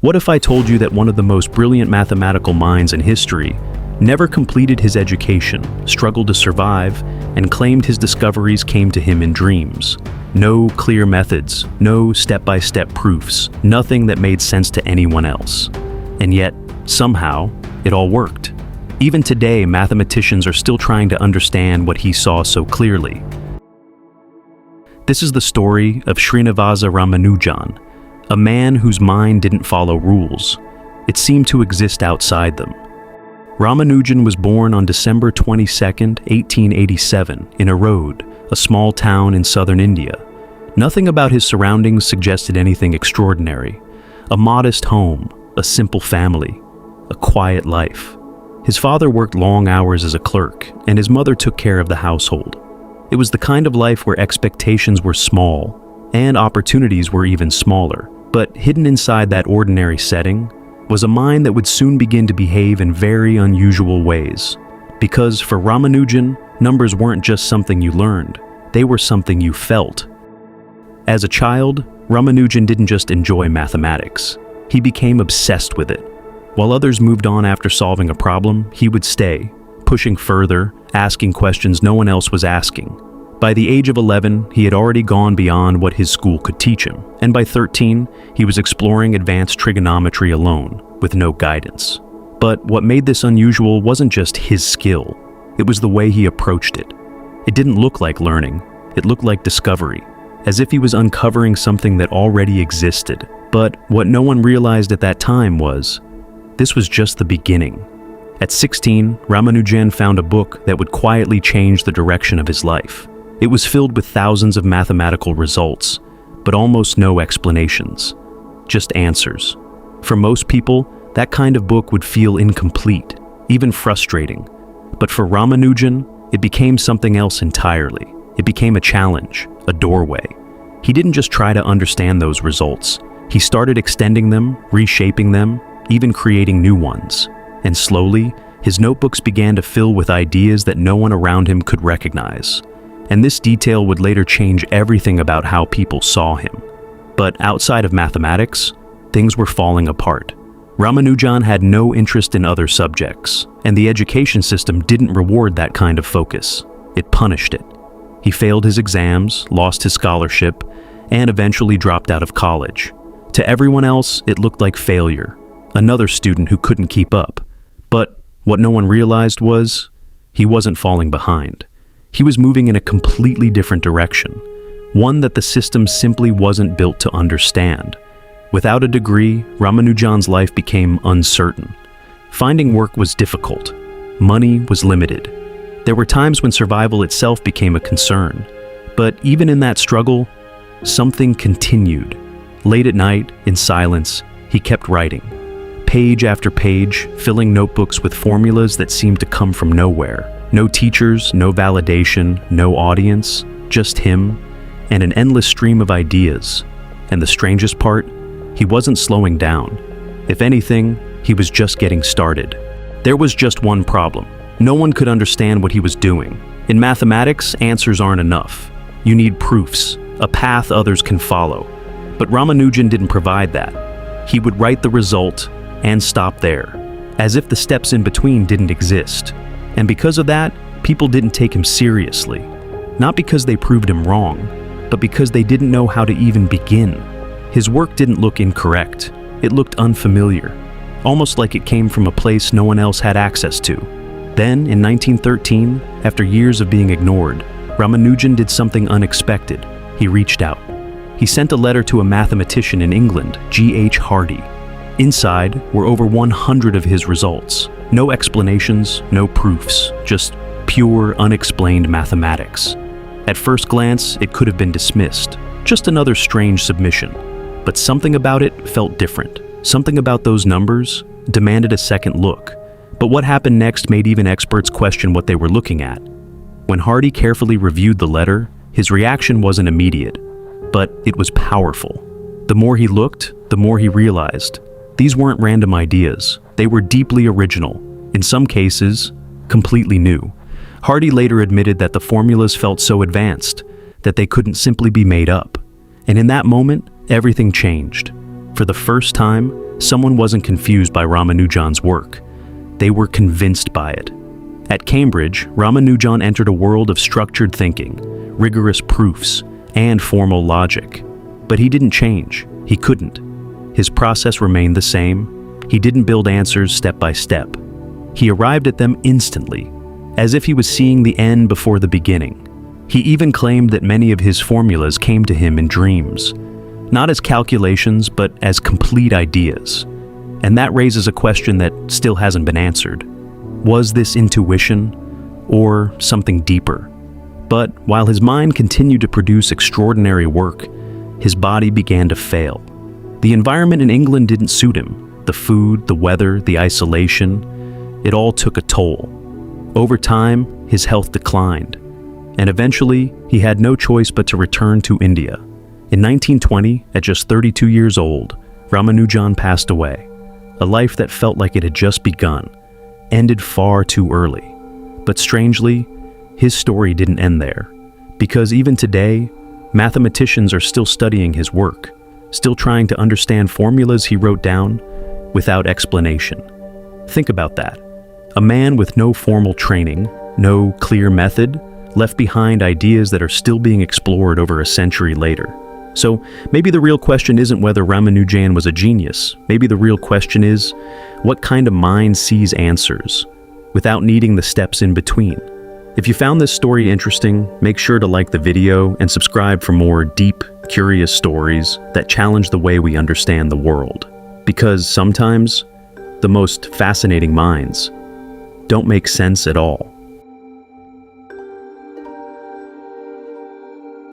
What if I told you that one of the most brilliant mathematical minds in history never completed his education, struggled to survive, and claimed his discoveries came to him in dreams? No clear methods, no step-by-step proofs, nothing that made sense to anyone else. And yet, somehow, it all worked. Even today, mathematicians are still trying to understand what he saw so clearly. This is the story of Srinivasa Ramanujan, a man whose mind didn't follow rules. It seemed to exist outside them. Ramanujan was born on December 22, 1887, in Erode, a small town in southern India. Nothing about his surroundings suggested anything extraordinary. A modest home, a simple family, a quiet life. His father worked long hours as a clerk, and his mother took care of the household. It was the kind of life where expectations were small, and opportunities were even smaller. But hidden inside that ordinary setting was a mind that would soon begin to behave in very unusual ways. Because for Ramanujan, numbers weren't just something you learned, they were something you felt. As a child, Ramanujan didn't just enjoy mathematics. He became obsessed with it. While others moved on after solving a problem, he would stay, pushing further, asking questions no one else was asking. By the age of 11, he had already gone beyond what his school could teach him, and by 13, he was exploring advanced trigonometry alone, with no guidance. But what made this unusual wasn't just his skill, it was the way he approached it. It didn't look like learning, it looked like discovery, as if he was uncovering something that already existed. But what no one realized at that time was, this was just the beginning. At 16, Ramanujan found a book that would quietly change the direction of his life. It was filled with thousands of mathematical results, but almost no explanations, just answers. For most people, that kind of book would feel incomplete, even frustrating. But for Ramanujan, it became something else entirely. It became a challenge, a doorway. He didn't just try to understand those results. He started extending them, reshaping them, even creating new ones. And slowly, his notebooks began to fill with ideas that no one around him could recognize. And this detail would later change everything about how people saw him. But outside of mathematics, things were falling apart. Ramanujan had no interest in other subjects, and the education system didn't reward that kind of focus. It punished it. He failed his exams, lost his scholarship, and eventually dropped out of college. To everyone else, it looked like failure, another student who couldn't keep up. But what no one realized was, he wasn't falling behind. He was moving in a completely different direction, one that the system simply wasn't built to understand. Without a degree, Ramanujan's life became uncertain. Finding work was difficult. Money was limited. There were times when survival itself became a concern. But even in that struggle, something continued. Late at night, in silence, he kept writing. Page after page, filling notebooks with formulas that seemed to come from nowhere. No teachers, no validation, no audience, just him, and an endless stream of ideas. And the strangest part, he wasn't slowing down. If anything, he was just getting started. There was just one problem. No one could understand what he was doing. In mathematics, answers aren't enough. You need proofs, a path others can follow. But Ramanujan didn't provide that. He would write the result and stop there, as if the steps in between didn't exist. And because of that, people didn't take him seriously. Not because they proved him wrong, but because they didn't know how to even begin. His work didn't look incorrect. It looked unfamiliar, almost like it came from a place no one else had access to. Then, in 1913, after years of being ignored, Ramanujan did something unexpected. He reached out. He sent a letter to a mathematician in England, G.H. Hardy. Inside were over 100 of his results. No explanations, no proofs, just pure, unexplained mathematics. At first glance, it could have been dismissed, just another strange submission. But something about it felt different. Something about those numbers demanded a second look. But what happened next made even experts question what they were looking at. When Hardy carefully reviewed the letter, his reaction wasn't immediate, but it was powerful. The more he looked, the more he realized. These weren't random ideas. They were deeply original, in some cases, completely new. Hardy later admitted that the formulas felt so advanced that they couldn't simply be made up. And in that moment, everything changed. For the first time, Someone wasn't confused by Ramanujan's work. They were convinced by it. At Cambridge, Ramanujan entered a world of structured thinking, rigorous proofs, and formal logic. But he didn't change. He couldn't. His process remained the same. He didn't build answers step by step. He arrived at them instantly, as if he was seeing the end before the beginning. He even claimed that many of his formulas came to him in dreams, not as calculations, but as complete ideas. And that raises a question that still hasn't been answered. Was this intuition, or something deeper? But while his mind continued to produce extraordinary work, his body began to fail. The environment in England didn't suit him. The food, the weather, the isolation, it all took a toll. Over time, his health declined, and eventually, he had no choice but to return to India. In 1920, at just 32 years old, Ramanujan passed away. A life that felt like it had just begun, ended far too early. But strangely, his story didn't end there, because even today, mathematicians are still studying his work, still trying to understand formulas he wrote down without explanation. Think about that. A man with no formal training, no clear method, left behind ideas that are still being explored over a century later. So maybe the real question isn't whether Ramanujan was a genius. Maybe the real question is, what kind of mind sees answers without needing the steps in between? If you found this story interesting, make sure to like the video and subscribe for more deep, curious stories that challenge the way we understand the world. Because sometimes, the most fascinating minds don't make sense at all.